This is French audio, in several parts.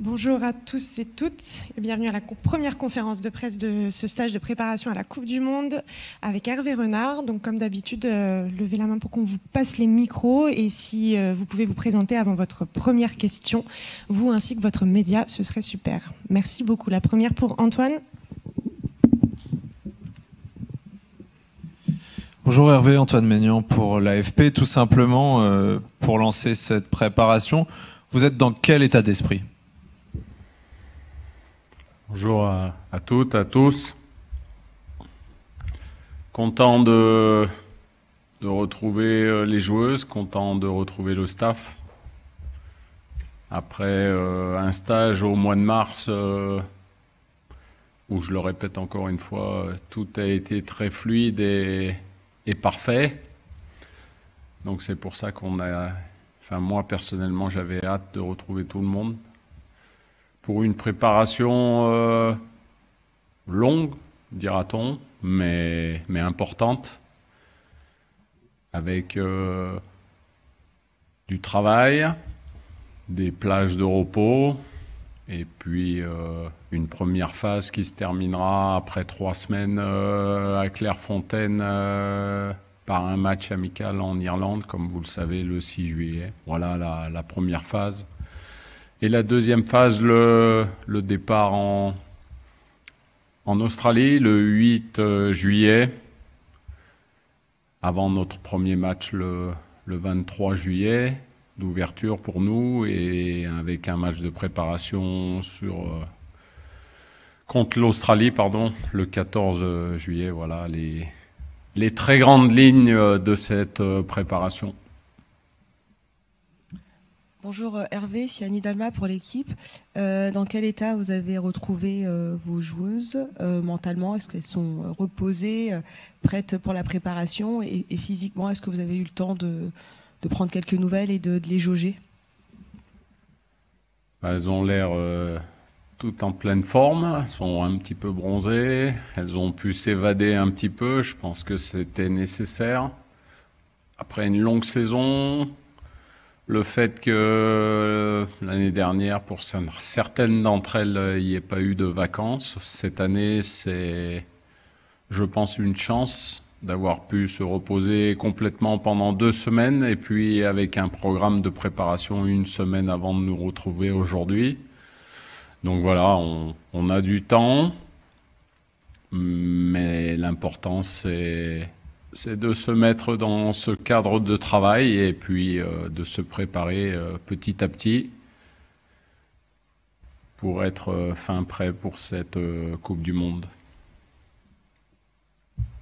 Bonjour à tous et toutes et bienvenue à la première conférence de presse de ce stage de préparation à la Coupe du Monde avec Hervé Renard. Donc comme d'habitude, levez la main pour qu'on vous passe les micros et si vous pouvez vous présenter avant votre première question, vous ainsi que votre média, ce serait super. Merci beaucoup. La première pour Antoine. Bonjour Hervé, Antoine Maignan pour l'AFP. Tout simplement, pour lancer cette préparation, vous êtes dans quel état d'esprit ? Bonjour à toutes, à tous. Content de retrouver les joueuses, content de retrouver le staff. Après un stage au mois de mars, où je le répète encore une fois, tout a été très fluide et parfait. Donc c'est pour ça moi personnellement, j'avais hâte de retrouver tout le monde. Pour une préparation longue, dira-t-on, mais importante, avec du travail, des plages de repos, et puis une première phase qui se terminera après 3 semaines à Clairefontaine par un match amical en Irlande, comme vous le savez, le 6 juillet. Voilà la première phase. Et la deuxième phase, le départ en Australie, le 8 juillet, avant notre premier match le 23 juillet, d'ouverture pour nous, et avec un match de préparation contre l'Australie, le 14 juillet. Voilà les très grandes lignes de cette préparation. Bonjour Hervé, c'est Annie Dalma pour l'équipe. Dans quel état vous avez retrouvé vos joueuses mentalement? Est-ce qu'elles sont reposées, prêtes pour la préparation et physiquement, est-ce que vous avez eu le temps de prendre quelques nouvelles et de les jauger? Elles ont l'air toutes en pleine forme, elles sont un petit peu bronzées, elles ont pu s'évader un petit peu, je pense que c'était nécessaire. Après une longue saison, le fait que l'année dernière, pour certaines d'entre elles, il n'y ait pas eu de vacances. Cette année, c'est, je pense, une chance d'avoir pu se reposer complètement pendant 2 semaines et puis avec un programme de préparation 1 semaine avant de nous retrouver aujourd'hui. Donc voilà, on a du temps, mais l'important, c'est de se mettre dans ce cadre de travail et puis de se préparer petit à petit pour être fin prêt pour cette Coupe du Monde.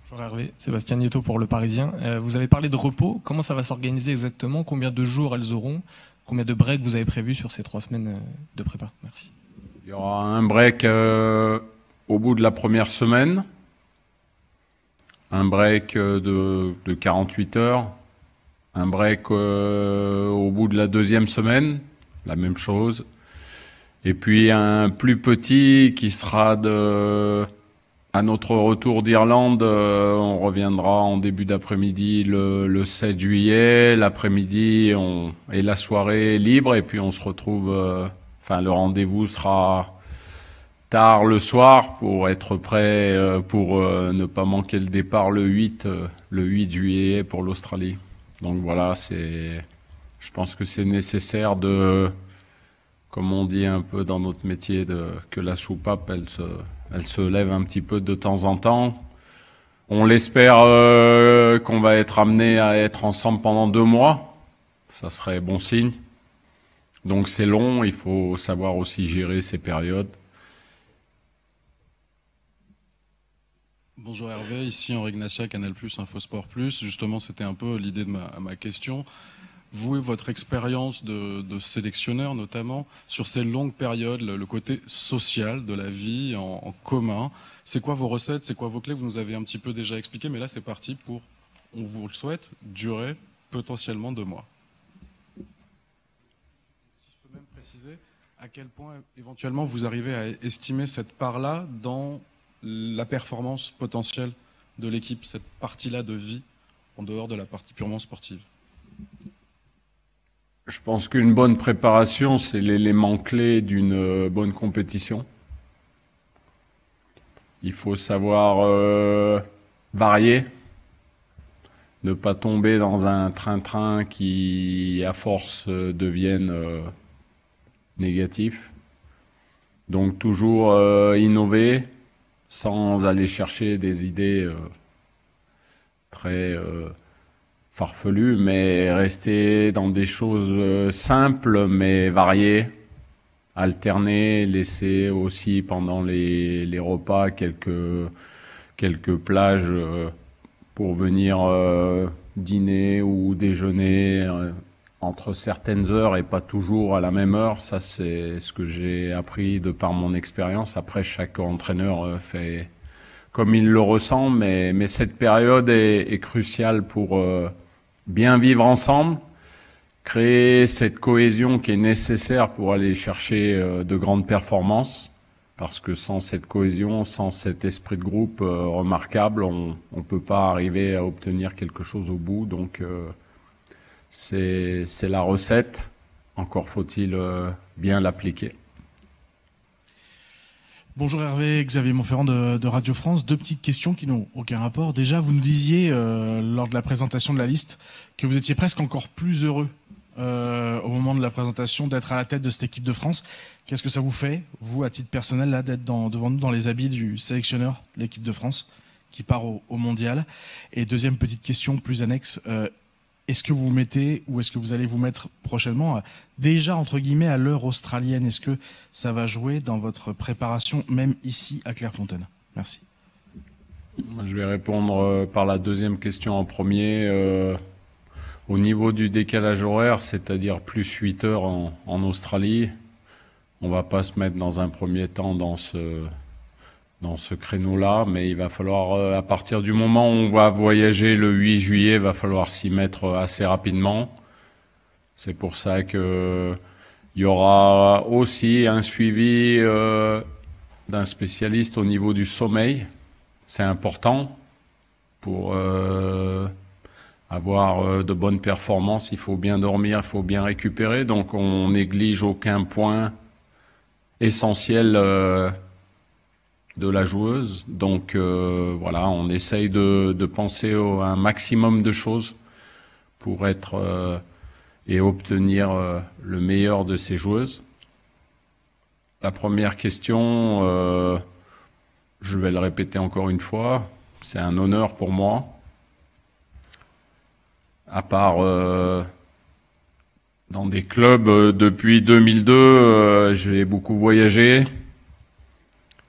Bonjour Hervé, Sébastien Nieto pour Le Parisien. Vous avez parlé de repos, comment ça va s'organiser exactement? Combien de jours elles auront? Combien de breaks vous avez prévus sur ces 3 semaines de prépa? Merci. Il y aura un break au bout de la première semaine. Un break de 48 heures, un break au bout de la 2e semaine, la même chose. Et puis un plus petit qui sera à notre retour d'Irlande, on reviendra en début d'après-midi le 7 juillet. L'après-midi et la soirée libre et puis on se retrouve, le rendez-vous sera tard le soir pour être prêt pour ne pas manquer le départ le 8 juillet pour l'Australie. Donc voilà, je pense que c'est nécessaire comme on dit un peu dans notre métier, que la soupape elle se lève un petit peu de temps en temps. On l'espère qu'on va être amené à être ensemble pendant 2 mois. Ça serait bon signe. Donc c'est long, il faut savoir aussi gérer ces périodes. Bonjour Hervé, ici Henri Ignatia, Canal+, Infosport+. Justement, c'était un peu l'idée de ma question. Vous et votre expérience de sélectionneur, notamment, sur ces longues périodes, le côté social de la vie en commun, c'est quoi vos recettes, c'est quoi vos clés? Vous nous avez un petit peu déjà expliqué, mais là, c'est parti pour, on vous le souhaite, durer potentiellement 2 mois. Si je peux même préciser, à quel point, éventuellement, vous arrivez à estimer cette part-là dans la performance potentielle de l'équipe, cette partie-là de vie, en dehors de la partie purement sportive? Je pense qu'une bonne préparation, c'est l'élément clé d'une bonne compétition. Il faut savoir varier, ne pas tomber dans un train-train qui, à force, devienne négatif. Donc toujours innover sans aller chercher des idées très farfelues, mais rester dans des choses simples mais variées, alterner, laisser aussi pendant les repas quelques plages pour venir dîner ou déjeuner entre certaines heures et pas toujours à la même heure. Ça, c'est ce que j'ai appris de par mon expérience. Après, chaque entraîneur fait comme il le ressent, mais cette période est cruciale pour bien vivre ensemble, créer cette cohésion qui est nécessaire pour aller chercher de grandes performances. Parce que sans cette cohésion, sans cet esprit de groupe remarquable, on peut pas arriver à obtenir quelque chose au bout. Donc c'est la recette. Encore faut-il bien l'appliquer. Bonjour Hervé, Xavier Montferrand de Radio France. 2 petites questions qui n'ont aucun rapport. Déjà, vous nous disiez lors de la présentation de la liste que vous étiez presque encore plus heureux au moment de la présentation d'être à la tête de cette équipe de France. Qu'est-ce que ça vous fait, vous, à titre personnel, là, d'être devant nous dans les habits du sélectionneur de l'équipe de France qui part au mondial? Et deuxième petite question plus annexe, est-ce que vous vous mettez, ou est-ce que vous allez vous mettre prochainement, déjà entre guillemets à l'heure australienne? Est-ce que ça va jouer dans votre préparation, même ici à Clairefontaine? Merci. Je vais répondre par la deuxième question en premier. Au niveau du décalage horaire, c'est-à-dire plus 8 heures en Australie, on va pas se mettre dans un premier temps dans ce créneau-là, mais il va falloir, à partir du moment où on va voyager le 8 juillet, va falloir s'y mettre assez rapidement. C'est pour ça que il y aura aussi un suivi d'un spécialiste au niveau du sommeil. C'est important pour avoir de bonnes performances. Il faut bien dormir, il faut bien récupérer. Donc on néglige aucun point essentiel de la joueuse. Donc voilà, on essaye de penser à un maximum de choses pour être et obtenir le meilleur de ces joueuses. La première question, je vais le répéter encore une fois, c'est un honneur pour moi. À part dans des clubs depuis 2002, j'ai beaucoup voyagé.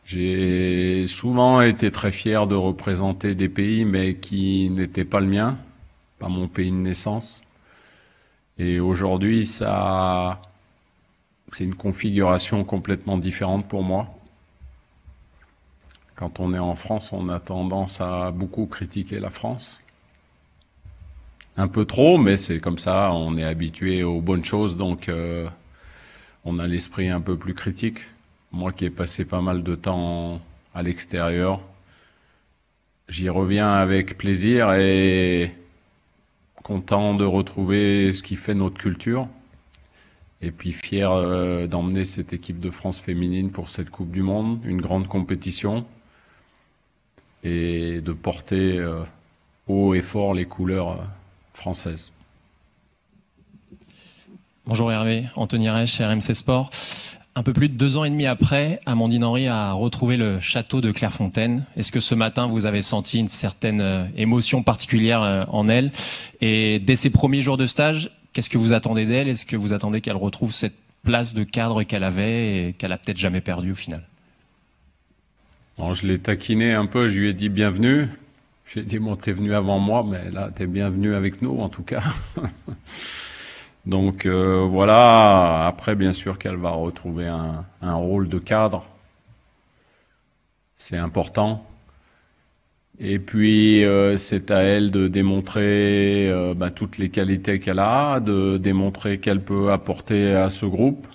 J'ai souvent été très fier de représenter des pays, mais qui n'étaient pas le mien, pas mon pays de naissance. Et aujourd'hui, c'est une configuration complètement différente pour moi. Quand on est en France, on a tendance à beaucoup critiquer la France. Un peu trop, mais c'est comme ça, on est habitué aux bonnes choses, donc on a l'esprit un peu plus critique. Moi qui ai passé pas mal de temps à l'extérieur, j'y reviens avec plaisir et content de retrouver ce qui fait notre culture. Et puis fier d'emmener cette équipe de France féminine pour cette Coupe du Monde, une grande compétition, et de porter haut et fort les couleurs françaises. Bonjour Hervé, Anthony Reich, RMC Sport. Un peu plus de 2 ans et demi après, Amandine Henry a retrouvé le château de Clairefontaine. Est-ce que ce matin, vous avez senti une certaine émotion particulière en elle? Et dès ses premiers jours de stage, qu'est-ce que vous attendez d'elle? Est-ce que vous attendez qu'elle retrouve cette place de cadre qu'elle avait et qu'elle a peut-être jamais perdue au final? Alors, je l'ai taquiné un peu, je lui ai dit bienvenue. J'ai dit, bon, t'es venu avant moi, mais là, t'es bienvenu avec nous, en tout cas. Donc, voilà. Après, bien sûr qu'elle va retrouver un rôle de cadre. C'est important. Et puis, c'est à elle de démontrer toutes les qualités qu'elle a, de démontrer qu'elle peut apporter à ce groupe.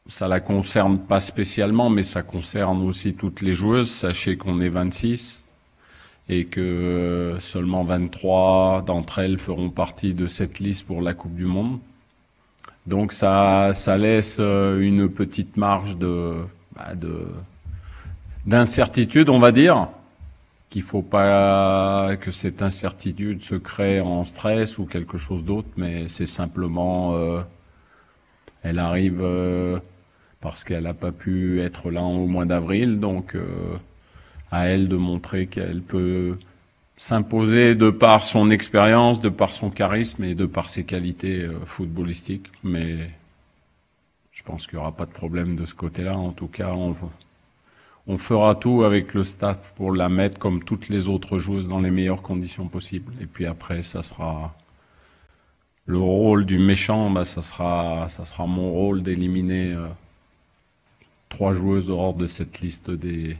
Ça la concerne pas spécialement, mais ça concerne aussi toutes les joueuses. Sachez qu'on est 26. Et que seulement 23 d'entre elles feront partie de cette liste pour la Coupe du Monde. Donc ça laisse une petite marge d'incertitude, on va dire, qu'il faut pas que cette incertitude se crée en stress ou quelque chose d'autre, mais c'est simplement elle arrive parce qu'elle n'a pas pu être là au mois d'avril, donc à elle de montrer qu'elle peut s'imposer de par son expérience, de par son charisme et de par ses qualités footballistiques. Mais je pense qu'il n'y aura pas de problème de ce côté-là. En tout cas, on fera tout avec le staff pour la mettre comme toutes les autres joueuses dans les meilleures conditions possibles. Et puis après, ça sera le rôle du méchant, ça sera mon rôle d'éliminer 3 joueuses hors de cette liste des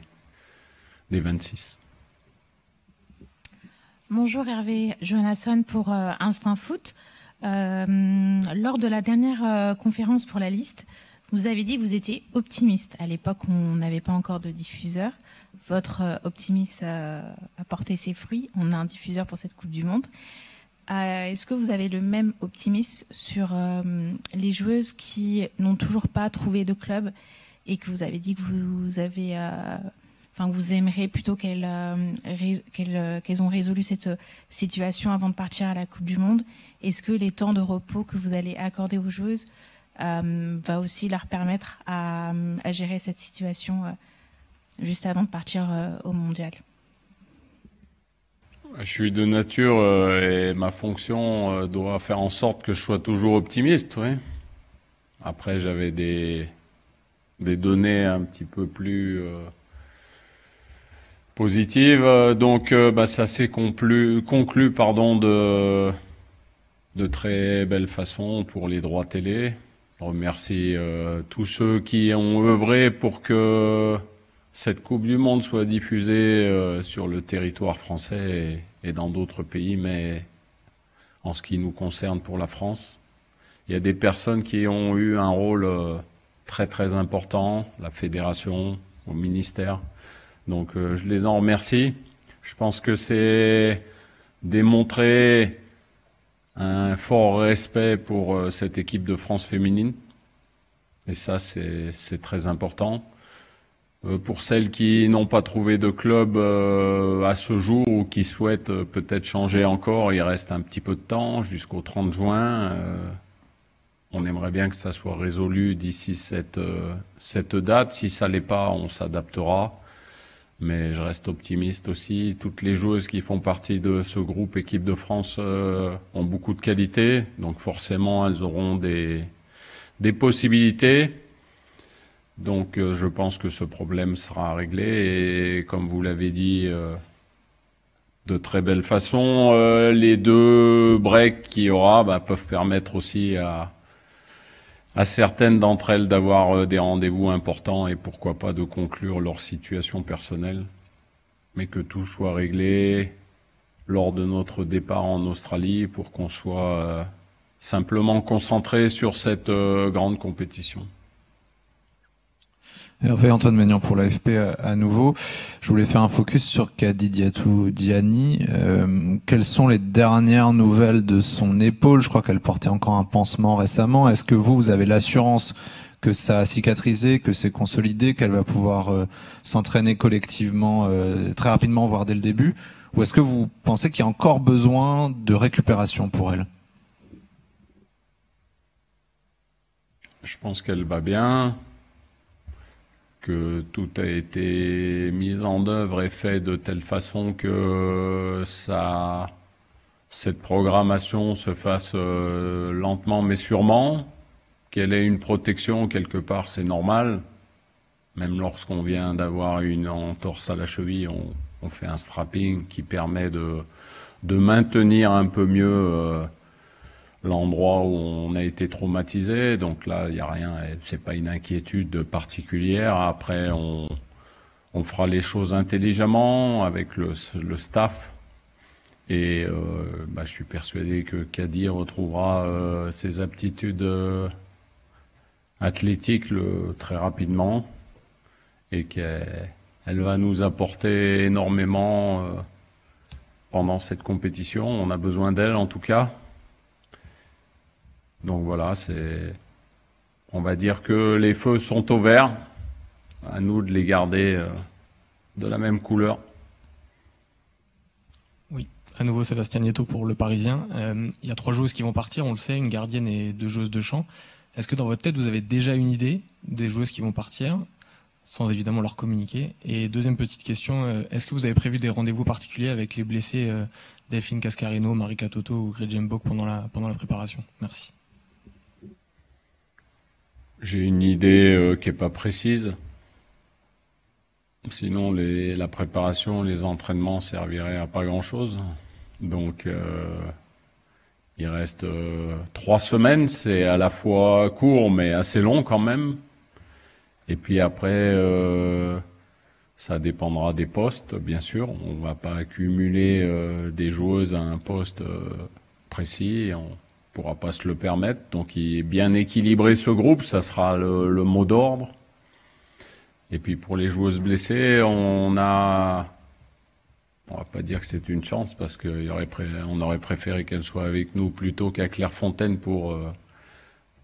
26. Bonjour Hervé, Johannesson pour Instinct Foot. Lors de la dernière conférence pour la liste, vous avez dit que vous étiez optimiste. À l'époque, on n'avait pas encore de diffuseur. Votre optimisme a porté ses fruits. On a un diffuseur pour cette Coupe du Monde. Est-ce que vous avez le même optimisme sur les joueuses qui n'ont toujours pas trouvé de club et que vous avez dit que vous avez... vous aimeriez plutôt qu'elles ont résolu cette situation avant de partir à la Coupe du Monde. Est-ce que les temps de repos que vous allez accorder aux joueuses va aussi leur permettre à gérer cette situation juste avant de partir au Mondial? Je suis de nature et ma fonction doit faire en sorte que je sois toujours optimiste. Oui. Après, j'avais des données un petit peu plus... positive, donc ça s'est conclu de très belle façon pour les droits télé. Je remercie tous ceux qui ont œuvré pour que cette Coupe du Monde soit diffusée sur le territoire français et dans d'autres pays, mais en ce qui nous concerne pour la France. Il y a des personnes qui ont eu un rôle très très important, la fédération, au ministère. Donc je les en remercie. Je pense que c'est démontrer un fort respect pour cette équipe de France féminine. Et ça, c'est très important. Pour celles qui n'ont pas trouvé de club à ce jour ou qui souhaitent peut-être changer encore, il reste un petit peu de temps jusqu'au 30 juin. On aimerait bien que ça soit résolu d'ici cette date. Si ça l'est pas, on s'adaptera. Mais je reste optimiste aussi. Toutes les joueuses qui font partie de ce groupe équipe de France ont beaucoup de qualité, donc forcément elles auront des possibilités. Donc je pense que ce problème sera réglé et comme vous l'avez dit de très belle façon, les 2 breaks qu'il y aura peuvent permettre aussi à certaines d'entre elles d'avoir des rendez-vous importants et pourquoi pas de conclure leur situation personnelle, mais que tout soit réglé lors de notre départ en Australie pour qu'on soit simplement concentré sur cette grande compétition. Hervé, Antoine Maignan pour l'AFP à nouveau. Je voulais faire un focus sur Kadi Diatou Diani. Quelles sont les dernières nouvelles de son épaule? Je crois qu'elle portait encore un pansement récemment. Est-ce que vous avez l'assurance que ça a cicatrisé, que c'est consolidé, qu'elle va pouvoir s'entraîner collectivement très rapidement, voire dès le début? Ou est-ce que vous pensez qu'il y a encore besoin de récupération pour elle? Je pense qu'elle va bien, que tout a été mis en œuvre et fait de telle façon que cette programmation se fasse lentement mais sûrement, qu'elle ait une protection quelque part, c'est normal. Même lorsqu'on vient d'avoir une entorse à la cheville, on fait un strapping qui permet de maintenir un peu mieux l'endroit où on a été traumatisé. Donc là, il n'y a rien, c'est pas une inquiétude particulière. Après, on fera les choses intelligemment avec le staff. Et je suis persuadé que Kadi retrouvera ses aptitudes athlétiques très rapidement et qu'elle va nous apporter énormément pendant cette compétition. On a besoin d'elle en tout cas. Donc voilà, on va dire que les feux sont au vert. À nous de les garder de la même couleur. Oui, à nouveau Sébastien Nieto pour Le Parisien. Il y a 3 joueuses qui vont partir, on le sait, une gardienne et 2 joueuses de champ. Est-ce que dans votre tête, vous avez déjà une idée des joueuses qui vont partir, sans évidemment leur communiquer? Et deuxième petite question, est-ce que vous avez prévu des rendez-vous particuliers avec les blessés Delphine Cascarino, Marika Toto ou Gretchen Bock pendant la préparation? Merci. J'ai une idée qui est pas précise. Sinon, la préparation, les entraînements serviraient à pas grand-chose. Donc, il reste 3 semaines. C'est à la fois court, mais assez long quand même. Et puis après, ça dépendra des postes, bien sûr. On va pas accumuler des joueuses à un poste précis. On pourra pas se le permettre. Donc, il est bien équilibré ce groupe. Ça sera le mot d'ordre. Et puis pour les joueuses blessées, on va pas dire que c'est une chance parce on aurait préféré qu'elle soit avec nous plutôt qu'à Clairefontaine pour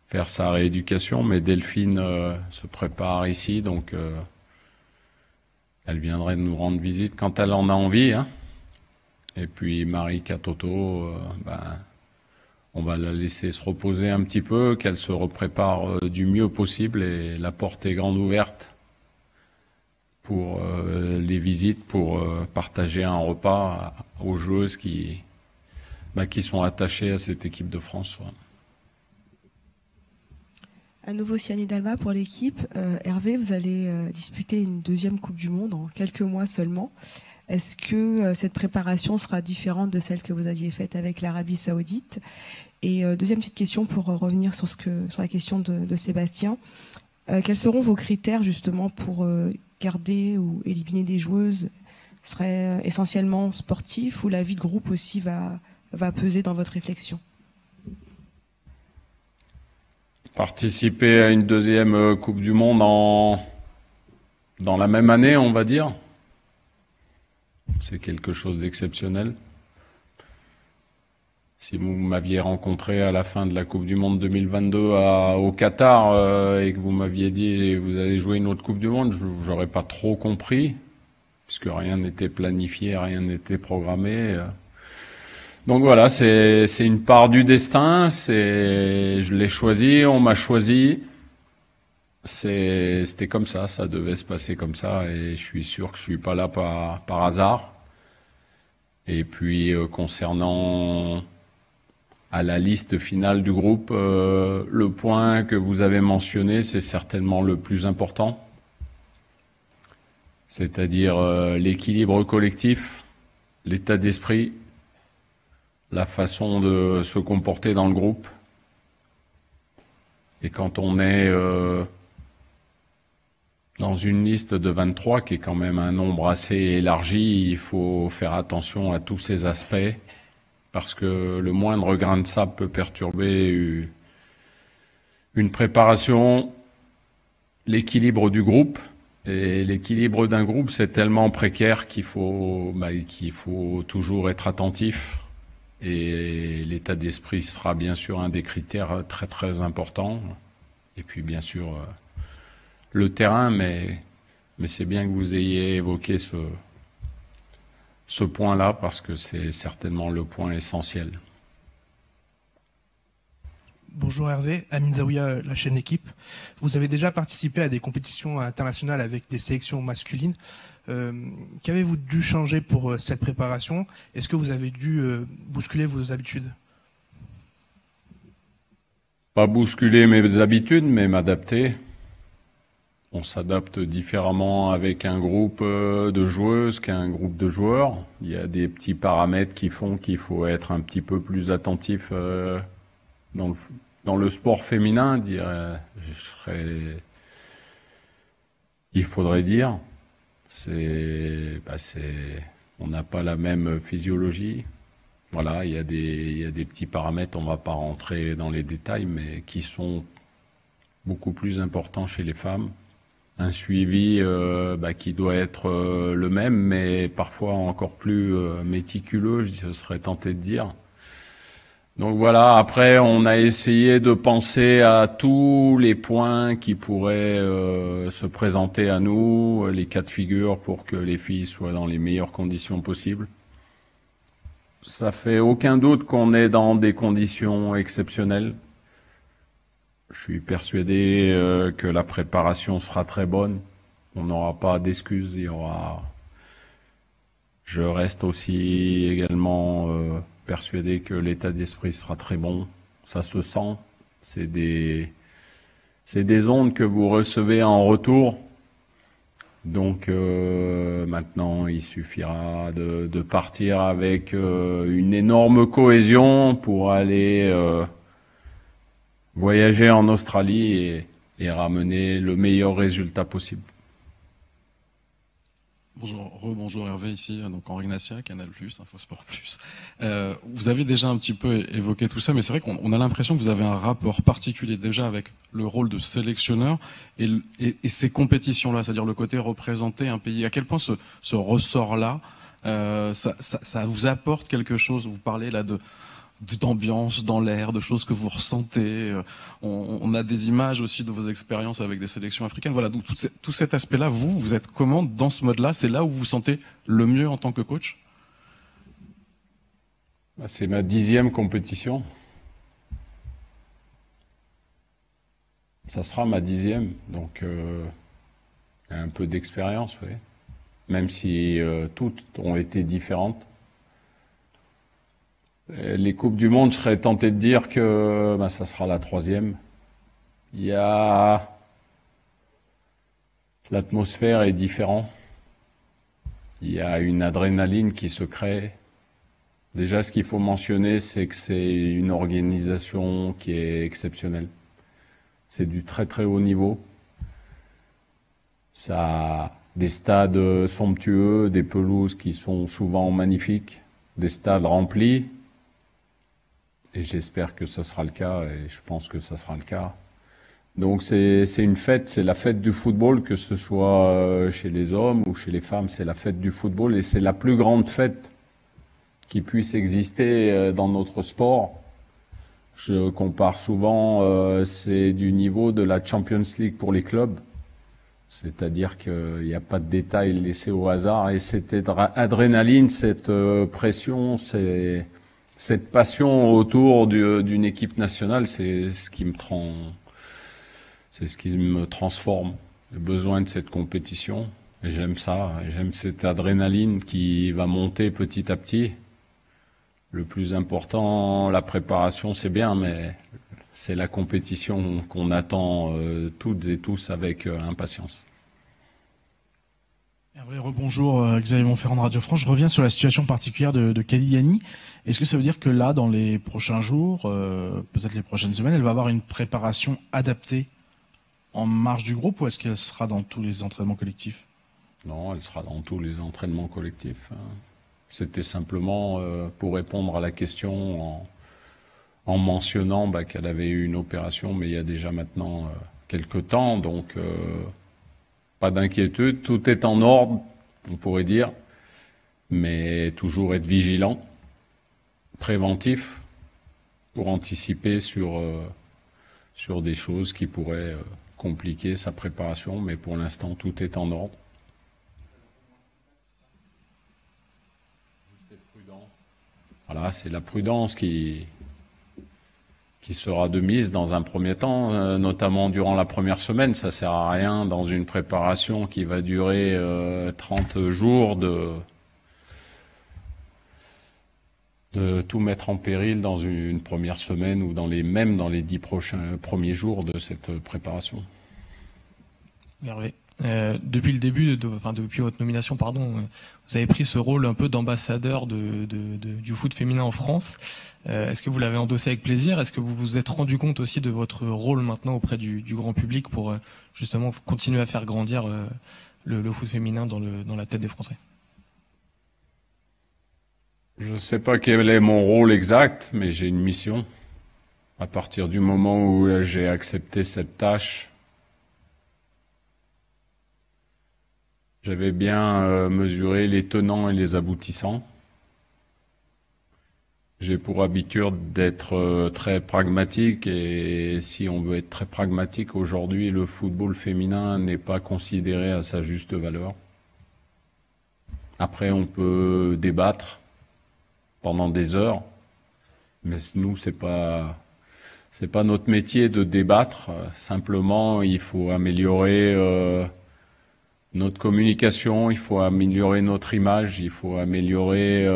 faire sa rééducation. Mais Delphine se prépare ici, donc elle viendrait nous rendre visite quand elle en a envie. Hein. Et puis Marika Toto, on va la laisser se reposer un petit peu, qu'elle se reprépare du mieux possible et la porte est grande ouverte pour les visites, pour partager un repas aux joueuses qui sont attachées à cette équipe de France. Ouais. À nouveau, Siani Dalma pour l'équipe. Hervé, vous allez disputer une 2e Coupe du Monde en quelques mois seulement. Est-ce que cette préparation sera différente de celle que vous aviez faite avec l'Arabie Saoudite? Et deuxième petite question pour revenir sur la question de Sébastien. Quels seront vos critères justement pour garder ou éliminer des joueuses? Serait essentiellement sportif ou la vie de groupe aussi va peser dans votre réflexion? Participer à une 2e Coupe du Monde dans la même année, on va dire, c'est quelque chose d'exceptionnel. Si vous m'aviez rencontré à la fin de la Coupe du Monde 2022 au Qatar et que vous m'aviez dit vous allez jouer une autre Coupe du Monde, j'aurais pas trop compris, puisque rien n'était planifié, rien n'était programmé. Donc voilà, c'est une part du destin. Je l'ai choisi, on m'a choisi. C'était comme ça devait se passer comme ça, et je suis sûr que je suis pas là par hasard. Et puis concernant à la liste finale du groupe, le point que vous avez mentionné, c'est certainement le plus important. C'est-à-dire l'équilibre collectif, l'état d'esprit, la façon de se comporter dans le groupe. Et quand on est dans une liste de 23, qui est quand même un nombre assez élargi, il faut faire attention à tous ces aspects, parce que le moindre grain de sable peut perturber une préparation, l'équilibre du groupe. Et l'équilibre d'un groupe, c'est tellement précaire qu'il faut toujours être attentif. Et l'état d'esprit sera bien sûr un des critères très très importants. Et puis bien sûr le terrain, mais c'est bien que vous ayez évoqué ce point-là, parce que c'est certainement le point essentiel. Bonjour Hervé, Amin Zaouia, la chaîne Équipe. Vous avez déjà participé à des compétitions internationales avec des sélections masculines. Qu'avez-vous dû changer pour cette préparation? Est-ce que vous avez dû bousculer vos habitudes? Pas bousculer mes habitudes, mais m'adapter. On s'adapte différemment avec un groupe de joueuses qu'un groupe de joueurs. Il y a des petits paramètres qui font qu'il faut être un petit peu plus attentif dans le sport féminin, il faudrait dire. On n'a pas la même physiologie. Voilà, il y a des petits paramètres, on va pas rentrer dans les détails, mais qui sont beaucoup plus importants chez les femmes. Un suivi qui doit être le même, mais parfois encore plus méticuleux, je serais tenté de dire. Donc voilà, après on a essayé de penser à tous les points qui pourraient se présenter à nous, les cas de figure pour que les filles soient dans les meilleures conditions possibles. Ça fait aucun doute qu'on est dans des conditions exceptionnelles. Je suis persuadé que la préparation sera très bonne. On n'aura pas d'excuses, Je reste aussi également persuadé que l'état d'esprit sera très bon. Ça se sent. C'est des ondes que vous recevez en retour. Donc maintenant, il suffira de partir avec une énorme cohésion pour aller voyager en Australie et ramener le meilleur résultat possible. Bonjour Hervé, ici, donc Henri Gnassia, Canal+, Infosport+. Vous avez déjà un petit peu évoqué tout ça, mais c'est vrai qu'on a l'impression que vous avez un rapport particulier déjà avec le rôle de sélectionneur et ces compétitions-là, c'est-à-dire le côté représenter un pays. À quel point ce ressort-là, ça vous apporte quelque chose? Vous parlez là d'ambiance dans l'air, de choses que vous ressentez. On a des images aussi de vos expériences avec des sélections africaines. Voilà, donc tout cet aspect-là, vous êtes comment dans ce mode-là? C'est là où vous vous sentez le mieux en tant que coach? C'est ma 10e compétition. Ça sera ma 10e, donc un peu d'expérience, oui. Même si toutes ont été différentes. Les Coupes du Monde, je serais tenté de dire que ça sera la 3e. L'atmosphère est différente. Il y a une adrénaline qui se crée. Déjà, ce qu'il faut mentionner, c'est que c'est une organisation qui est exceptionnelle. C'est du très très haut niveau. Ça a des stades somptueux, des pelouses qui sont souvent magnifiques, des stades remplis. Et j'espère que ce sera le cas, et je pense que ça sera le cas. Donc c'est une fête, c'est la fête du football, que ce soit chez les hommes ou chez les femmes, c'est la fête du football, et c'est la plus grande fête qui puisse exister dans notre sport. Je compare souvent, c'est du niveau de la Champions League pour les clubs. C'est-à-dire qu'il n'y a pas de détails laissés au hasard, et cette adrénaline, cette pression, cette passion autour d'une équipe nationale, c'est ce qui me transforme. J'ai besoin de cette compétition, et j'aime ça. J'aime cette adrénaline qui va monter petit à petit. Le plus important, la préparation, c'est bien, mais c'est la compétition qu'on attend toutes et tous avec impatience. Hervé, rebonjour, Xavier Montferrand de Radio France. Je reviens sur la situation particulière de Kadidiani. Est-ce que ça veut dire que là, dans les prochains jours, peut-être les prochaines semaines, elle va avoir une préparation adaptée en marge du groupe, ou est-ce qu'elle sera dans tous les entraînements collectifs? Non, elle sera dans tous les entraînements collectifs. C'était simplement pour répondre à la question en mentionnant qu'elle avait eu une opération, mais il y a déjà maintenant quelques temps, donc pas d'inquiétude, tout est en ordre, on pourrait dire, mais toujours être vigilant, préventif, pour anticiper sur des choses qui pourraient compliquer sa préparation, mais pour l'instant tout est en ordre. Voilà, c'est la prudence qui sera de mise dans un premier temps, notamment durant la première semaine. Ça sert à rien dans une préparation qui va durer 30 jours de tout mettre en péril dans une première semaine ou même dans les 10 premiers jours de cette préparation. Hervé, depuis le début, depuis votre nomination, vous avez pris ce rôle un peu d'ambassadeur du foot féminin en France. Est-ce que vous l'avez endossé avec plaisir? Est-ce que vous vous êtes rendu compte aussi de votre rôle maintenant auprès du grand public pour justement continuer à faire grandir le foot féminin dans la tête des Français? Je ne sais pas quel est mon rôle exact, mais j'ai une mission. À partir du moment où j'ai accepté cette tâche, j'avais bien mesuré les tenants et les aboutissants. J'ai pour habitude d'être très pragmatique, et si on veut être très pragmatique aujourd'hui, le football féminin n'est pas considéré à sa juste valeur. Après, on peut débattre pendant des heures, mais nous, c'est pas notre métier de débattre. Simplement, il faut améliorer notre communication, il faut améliorer notre image, il faut améliorer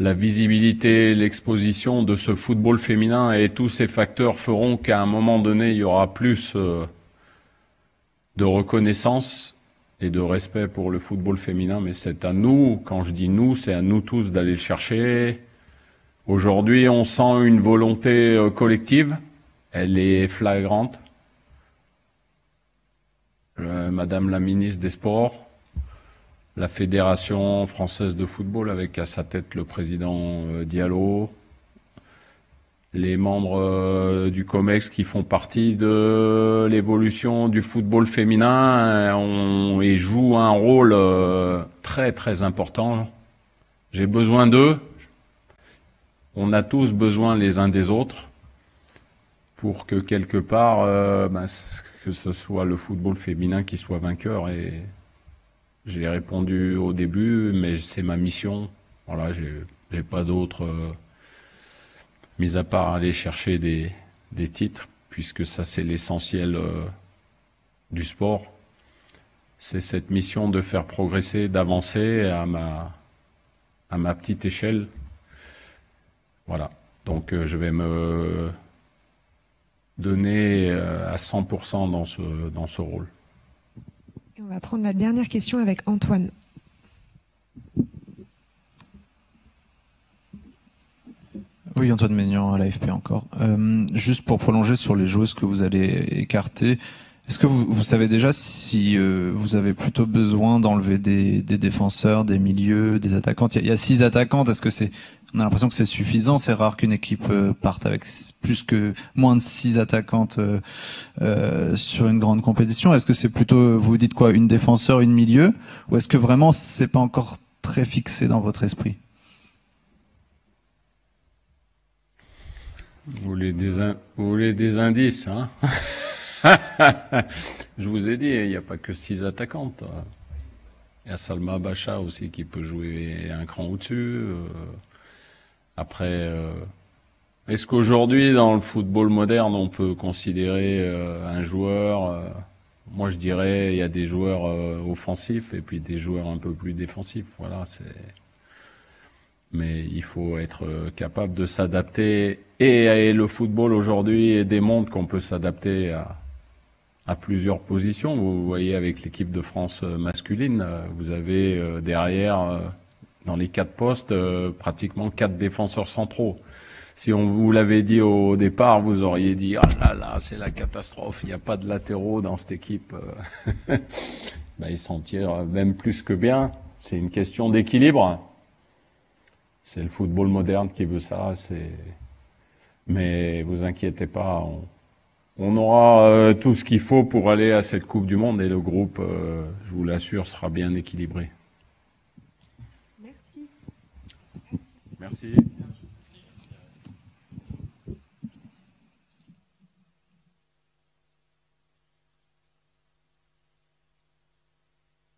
la visibilité, l'exposition de ce football féminin, et tous ces facteurs feront qu'à un moment donné, il y aura plus de reconnaissance et de respect pour le football féminin. Mais c'est à nous, quand je dis nous, c'est à nous tous d'aller le chercher. Aujourd'hui, on sent une volonté collective, elle est flagrante. Madame la ministre des Sports, la Fédération française de football avec à sa tête le président Diallo, les membres du COMEX qui font partie de l'évolution du football féminin et jouent un rôle très très important. J'ai besoin d'eux. On a tous besoin les uns des autres pour que quelque part, que ce soit le football féminin qui soit vainqueur. Et j'ai répondu au début, mais c'est ma mission. Voilà, j'ai pas d'autre, mis à part aller chercher des titres, puisque ça c'est l'essentiel du sport. C'est cette mission de faire progresser, d'avancer à ma petite échelle. Voilà. Donc je vais me donner à 100% dans ce rôle. Et on va prendre la dernière question avec Antoine. Oui, Antoine Maignan à l'AFP encore. Juste pour prolonger sur les joueuses que vous allez écarter, est-ce que vous savez déjà si vous avez plutôt besoin d'enlever des défenseurs, des milieux, des attaquantes? Il y a 6 attaquantes. Est-ce que on a l'impression que c'est suffisant? C'est rare qu'une équipe parte avec moins de 6 attaquantes sur une grande compétition. Est-ce que c'est plutôt, vous dites quoi, une défenseur, une milieu, ou est-ce que vraiment c'est pas encore très fixé dans votre esprit? Vous voulez des indices, hein? Je vous ai dit, il n'y a pas que 6 attaquantes. Il y a Salma Bacha aussi qui peut jouer un cran au-dessus. Après, est-ce qu'aujourd'hui, dans le football moderne, on peut considérer un joueur moi, je dirais, il y a des joueurs offensifs et puis des joueurs un peu plus défensifs. Voilà, mais il faut être capable de s'adapter. Et le football aujourd'hui démontre qu'on peut s'adapter à plusieurs positions. Vous voyez avec l'équipe de France masculine, vous avez derrière, dans les 4 postes, pratiquement 4 défenseurs centraux. Si on vous l'avait dit au départ, vous auriez dit « Ah là là, c'est la catastrophe, il n'y a pas de latéraux dans cette équipe. » Ils s'en tirent même plus que bien. C'est une question d'équilibre. C'est le football moderne qui veut ça. Mais vous inquiétez pas, on aura tout ce qu'il faut pour aller à cette Coupe du Monde et le groupe, je vous l'assure, sera bien équilibré. Merci. Merci.